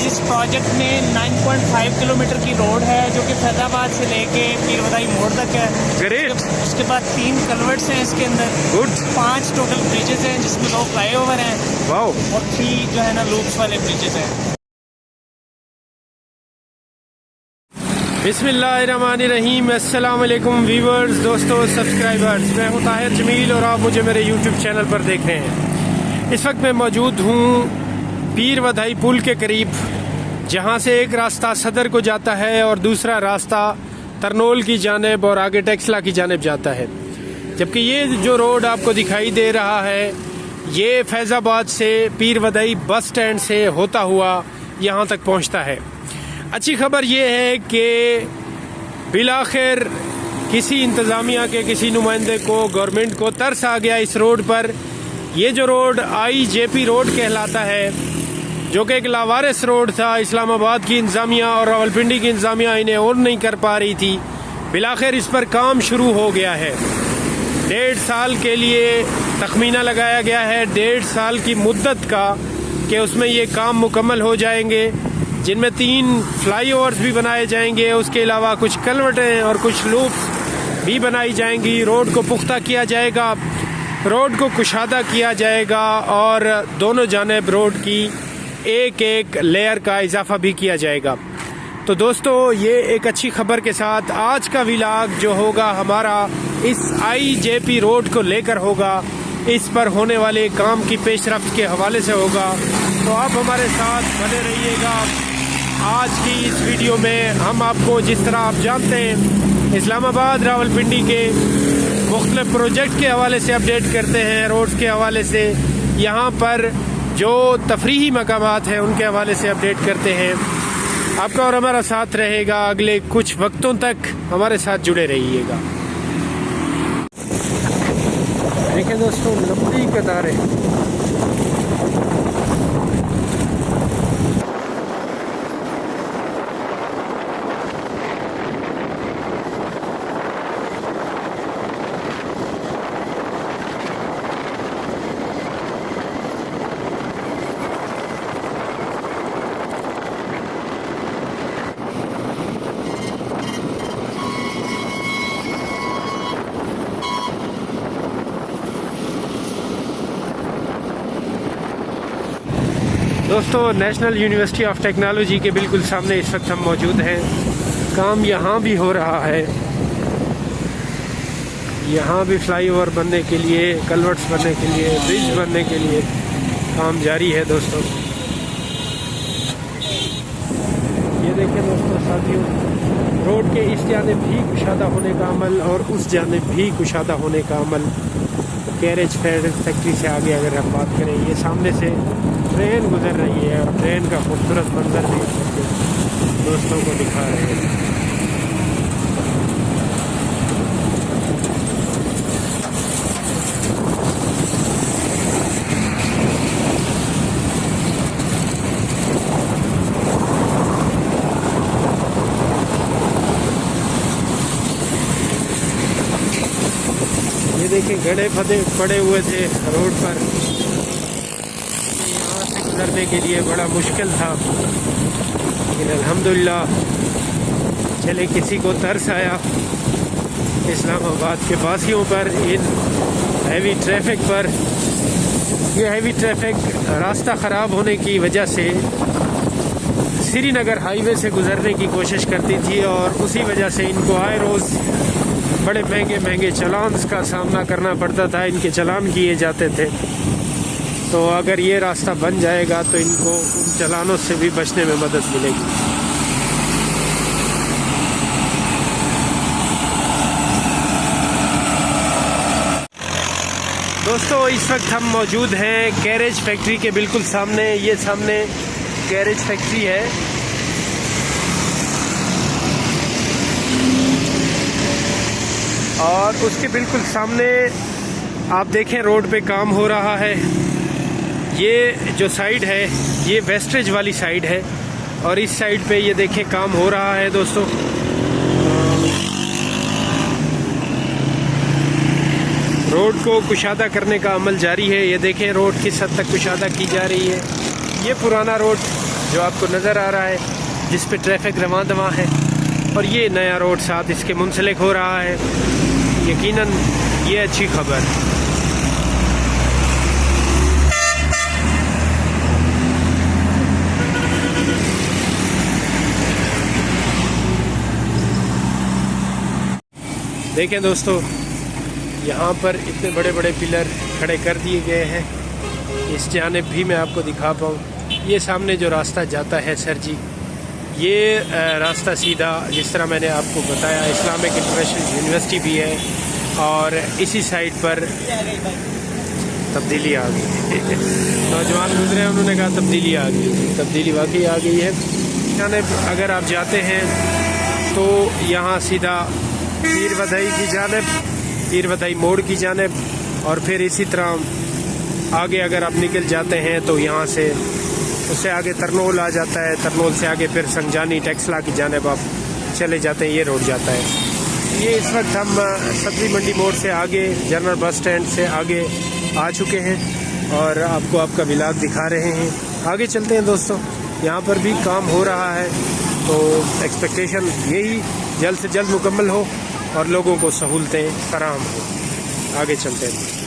इस प्रोजेक्ट में 9.5 किलोमीटर की रोड है जो कि फैजाबाद से लेके पीर वदाई मोड़ तक है। ग्रेट। उसके बाद 3 कलवर्ट्स हैं इसके अंदर। गुड। 5 टोटल ब्रिजेस हैं जिसमें 2 फ्लाईओवर हैं। वाओ। और 3 जो है ना लूप्स वाले ब्रिजेस हैं। बिस्मिल्लाहिर्रहमानिर्रहीम। अस्सलाम वालेकुम व्यूवर्स, दोस्तों, सब्सक्राइबर्स। मैं हूं ताहिर जमील और आप मुझे मेरे यूट्यूब चैनल पर देख रहे हैं। इस वक्त मैं मौजूद हूं पीर वधाई पुल के करीब, जहां से एक रास्ता सदर को जाता है और दूसरा रास्ता तरनोल की जानिब और आगे टेक्सला की जानिब जाता है। जबकि ये जो रोड आपको दिखाई दे रहा है ये फैज़ाबाद से पीर वधाई बस स्टैंड से होता हुआ यहाँ तक पहुँचता है। अच्छी खबर ये है कि बिलाखिर किसी इंतज़ामिया के किसी नुमाइंदे को, गवर्नमेंट को तरस आ गया इस रोड पर। ये जो रोड IJP रोड कहलाता है, जो कि एक लावारिस रोड था, इस्लामाबाद की इंतज़ामिया और रावलपिंडी की इंतज़ामिया इन्हें ऑन नहीं कर पा रही थी। बिलाखिर इस पर काम शुरू हो गया है। 1.5 साल के लिए तखमीना लगाया गया है, 1.5 साल की मुद्दत का, कि उसमें ये काम मुकम्मल हो जाएंगे, जिनमें 3 फ्लाईओवर्स भी बनाए जाएंगे। उसके अलावा कुछ कलवटें और कुछ लूप्स भी बनाई जाएंगी। रोड को पुख्ता किया जाएगा, रोड को कुशादा किया जाएगा और दोनों जानिब रोड की एक लेयर का इजाफा भी किया जाएगा। तो दोस्तों, ये एक अच्छी खबर के साथ आज का व्लॉग जो होगा हमारा इस IJP रोड को लेकर होगा, इस पर होने वाले काम की पेशरफ्त के हवाले से होगा। तो आप हमारे साथ बने रहिएगा। आज की इस वीडियो में हम आपको, जिस तरह आप जानते हैं, इस्लामाबाद रावलपिंडी के मुख्तलिफ प्रोजेक्ट के हवाले से अपडेट करते हैं, रोड्स के हवाले से, यहाँ पर जो तफरीही मकामात हैं उनके हवाले से अपडेट करते हैं। आपका और हमारा साथ रहेगा, अगले कुछ वक्तों तक हमारे साथ जुड़े रहिएगा। देखें दोस्तों, लंबी कतारें। दोस्तों, नेशनल यूनिवर्सिटी ऑफ टेक्नोलॉजी के बिल्कुल सामने इस वक्त हम मौजूद हैं। काम यहाँ भी हो रहा है, यहाँ भी फ्लाईओवर बनने के लिए, कलवर्ट्स बनने के लिए, ब्रिज बनने के लिए काम जारी है। दोस्तों, ये देखें दोस्तों साथियों, रोड के इस जानिब भी कुशादा होने का अमल और उस जानिब भी कुशादा होने का अमल। कैरेज फैक्ट्री से आगे अगर हम बात करें, ये सामने से ट्रेन गुजर रही है और ट्रेन का खूबसूरत मंजर भी दोस्तों को दिखा रहे हैं। ये देखिए, गड्ढे फदे पड़े हुए थे रोड पर, गुजरने के लिए बड़ा मुश्किल था, लेकिन अल्हम्दुलिल्लाह चले किसी को तरस आया इस्लामाबाद के वासियों पर, इन हैवी ट्रैफिक पर। ये हैवी ट्रैफिक रास्ता ख़राब होने की वजह से श्रीनगर हाईवे से गुजरने की कोशिश करती थी और उसी वजह से इनको आए रोज़ बड़े महंगे चलान्स का सामना करना पड़ता था, इनके चलान किए जाते थे। तो अगर ये रास्ता बन जाएगा तो इनको उन चलानों से भी बचने में मदद मिलेगी। दोस्तों, इस वक्त हम मौजूद हैं कैरेज फैक्ट्री के बिल्कुल सामने। ये सामने कैरेज फैक्ट्री है। और उसके बिल्कुल सामने आप देखें रोड पे काम हो रहा है। ये जो साइड है ये वेस्टेज वाली साइड है और इस साइड पे ये देखें काम हो रहा है दोस्तों। रोड को कुशादा करने का अमल जारी है। ये देखें रोड किस हद तक कुशादा की जा रही है। ये पुराना रोड जो आपको नज़र आ रहा है, जिस पे ट्रैफिक रवां दवां है, और ये नया रोड साथ इसके मुंसलिक हो रहा है। यकीनन ये अच्छी खबर। देखें दोस्तों, यहाँ पर इतने बड़े बड़े पिलर खड़े कर दिए गए हैं। इस जानिब भी मैं आपको दिखा पाऊँ, ये सामने जो रास्ता जाता है सर जी, ये रास्ता सीधा, जिस तरह मैंने आपको बताया, इस्लामिक इंटरनेशनल यूनिवर्सिटी भी है, और इसी साइड पर तब्दीली आ गई। नौजवान गुजरे, उन्होंने कहा तब्दीली आ गई। तब्दीली वाकई आ गई है। जानिब अगर आप जाते हैं तो यहाँ सीधा पीर वधाई की जानिब, पीर वधाई मोड़ की जानिब, और फिर इसी तरह आगे अगर आप निकल जाते हैं तो यहाँ से उससे आगे तरनोल आ जाता है। तरनोल से आगे फिर संजानी टेक्सला की जानिब आप चले जाते हैं, ये रोड जाता है। ये इस वक्त हम सब्जी मंडी मोड़ से आगे, जनरल बस स्टैंड से आगे आ चुके हैं और आपको आपका विलाग दिखा रहे हैं। आगे चलते हैं दोस्तों, यहाँ पर भी काम हो रहा है, तो एक्सपेक्टेशन यही जल्द से जल्द मुकम्मल हो और लोगों को सहूलतें फराहम हो। आगे चलते हैं।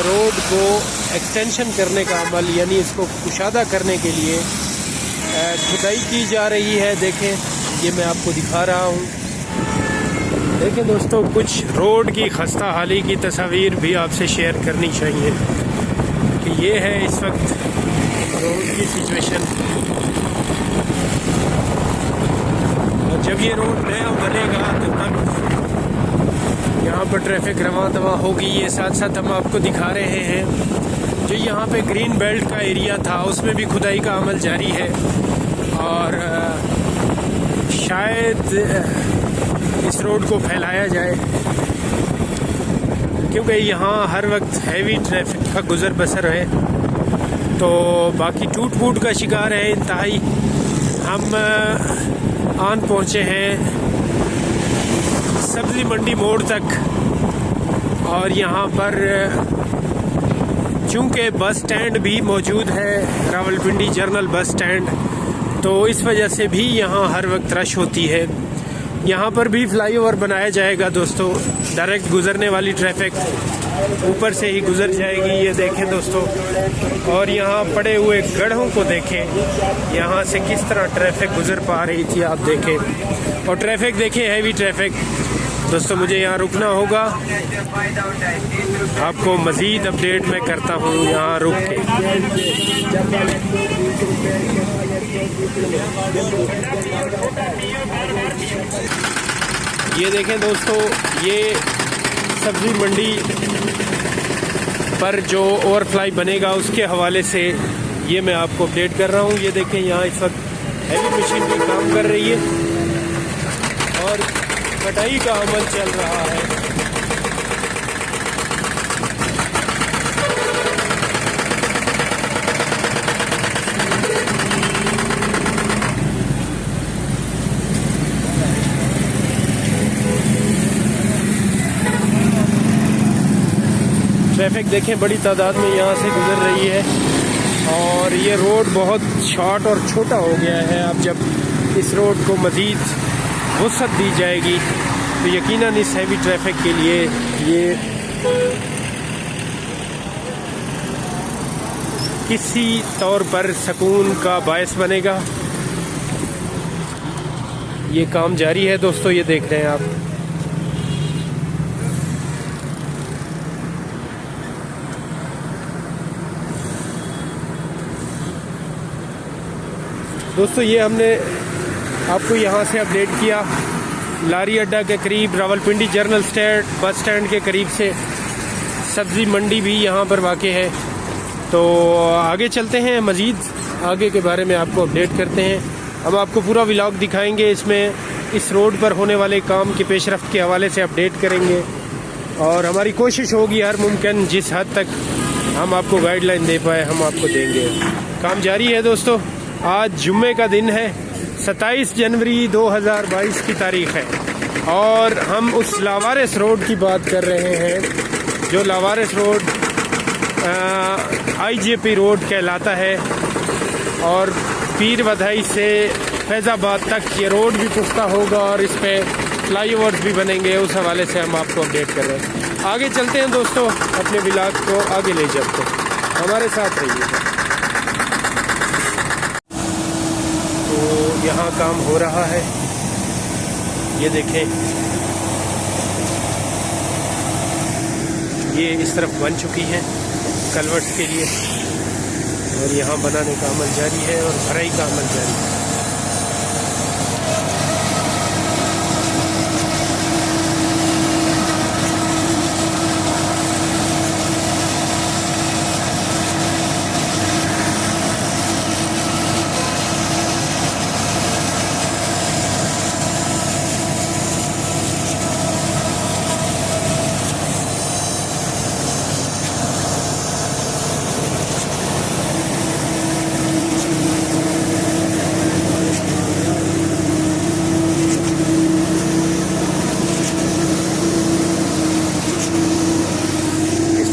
रोड को एक्सटेंशन करने का अमल, यानी इसको कुशादा करने के लिए खुदाई की जा रही है। देखें, ये मैं आपको दिखा रहा हूँ। देखें दोस्तों, कुछ रोड की खस्ता हाली की तस्वीर भी आपसे शेयर करनी चाहिए कि ये है इस वक्त रोड की सिचुएशन। और जब ये रोड नया बनेगा तो तब यहाँ पर ट्रैफिक रवां दवां होगी। ये साथ साथ हम आपको दिखा रहे हैं जो यहाँ पे ग्रीन बेल्ट का एरिया था, उसमें भी खुदाई का अमल जारी है, और शायद इस रोड को फैलाया जाए, क्योंकि यहाँ हर वक्त हैवी ट्रैफिक का गुजर बसर है। तो बाकी टूट फूट का शिकार है इंतहाई। हम आन पहुँचे हैं सब्जी मंडी मोड़ तक, और यहाँ पर चूँकि बस स्टैंड भी मौजूद है, रावलपिंडी जनरल बस स्टैंड, तो इस वजह से भी यहाँ हर वक्त रश होती है। यहाँ पर भी फ्लाईओवर बनाया जाएगा दोस्तों, डायरेक्ट गुजरने वाली ट्रैफिक ऊपर से ही गुजर जाएगी। ये देखें दोस्तों, और यहाँ पड़े हुए गड्ढों को देखें, यहाँ से किस तरह ट्रैफिक गुजर पा रही थी, आप देखें। और ट्रैफिक देखें, हैवी ट्रैफिक। दोस्तों मुझे यहाँ रुकना होगा, आपको मज़ीद अपडेट मैं करता हूँ यहाँ रुक के। ये देखें दोस्तों, ये सब्जी मंडी पर जो ओवरफ्लाई बनेगा उसके हवाले से ये मैं आपको अपडेट कर रहा हूँ। ये देखें, यहाँ इस वक्त हैवी मशीन भी काम कर रही है और कटाई का अमल चल रहा है। ट्रैफिक देखें बड़ी तादाद में यहाँ से गुजर रही है, और ये रोड बहुत शॉर्ट और छोटा हो गया है। अब जब इस रोड को मज़ीद वसअत दी जाएगी तो यकीनन इस हैवी ट्रैफिक के लिए ये किसी तौर पर सुकून का बायस बनेगा। ये काम जारी है दोस्तों, ये देख रहे हैं आप। दोस्तों ये हमने आपको यहाँ से अपडेट किया लारी अड्डा के करीब, रावलपिंडी जनरल बस स्टैंड के करीब से सब्ज़ी मंडी भी यहाँ पर वाक़ है। तो आगे चलते हैं, मज़ीद आगे के बारे में आपको अपडेट करते हैं। हम आपको पूरा व्लॉग दिखाएंगे, इसमें इस रोड पर होने वाले काम की पेशरफ्त के हवाले से अपडेट करेंगे और हमारी कोशिश होगी हर मुमकिन जिस हद तक हम आपको गाइडलाइन दे पाए हम आपको देंगे। काम जारी है दोस्तों। आज जुम्मे का दिन है, 27 जनवरी 2022 की तारीख है और हम उस लावारिस रोड की बात कर रहे हैं जो लावारिस रोड IJP रोड कहलाता है और पीर वधाई से फैज़ाबाद तक ये रोड भी पुख्ता होगा और इस पे फ्लाईओवर्स भी बनेंगे। उस हवाले से हम आपको अपडेट कर रहे हैं। आगे चलते हैं दोस्तों, अपने ब्लॉग को आगे ले जाते हैं, हमारे साथ रहिएगा। तो यहाँ काम हो रहा है, ये देखें, ये इस तरफ बन चुकी है कलवर्ट के लिए और यहाँ बनाने का अमल जारी है और भराई का अमल जारी है।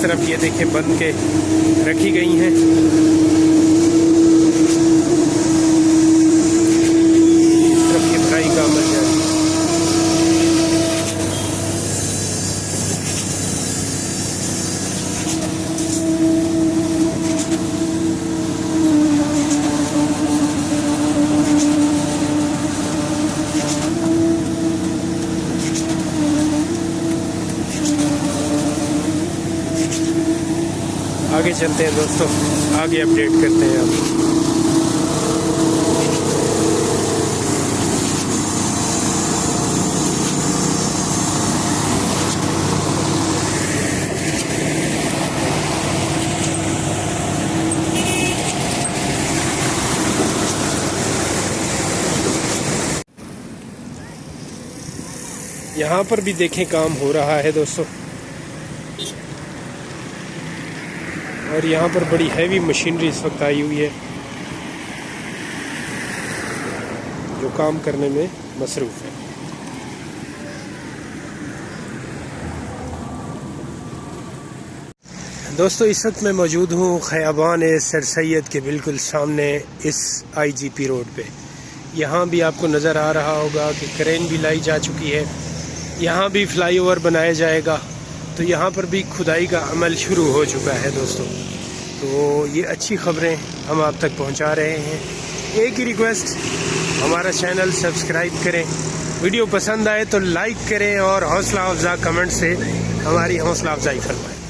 तरफ ये देखें बंद के रखी गई हैं। इस तरफ ये भराई का अमल जारी है। आगे चलते हैं दोस्तों, आगे अपडेट करते हैं आप। यहाँ पर भी देखें काम हो रहा है दोस्तों और यहाँ पर बड़ी हैवी मशीनरी इस वक्त आई हुई है जो काम करने में मसरूफ़ है। दोस्तों इस वक्त मैं मौजूद हूँ ख़याबान सर सैयद के बिल्कुल सामने इस IJP रोड पे। यहाँ भी आपको नज़र आ रहा होगा कि क्रेन भी लाई जा चुकी है, यहाँ भी फ्लाईओवर बनाया जाएगा, तो यहाँ पर भी खुदाई का अमल शुरू हो चुका है दोस्तों। तो ये अच्छी खबरें हम आप तक पहुँचा रहे हैं। एक ही रिक्वेस्ट, हमारा चैनल सब्सक्राइब करें, वीडियो पसंद आए तो लाइक करें और हौसला अफजा कमेंट से हमारी हौसला अफजाई फरमाएं।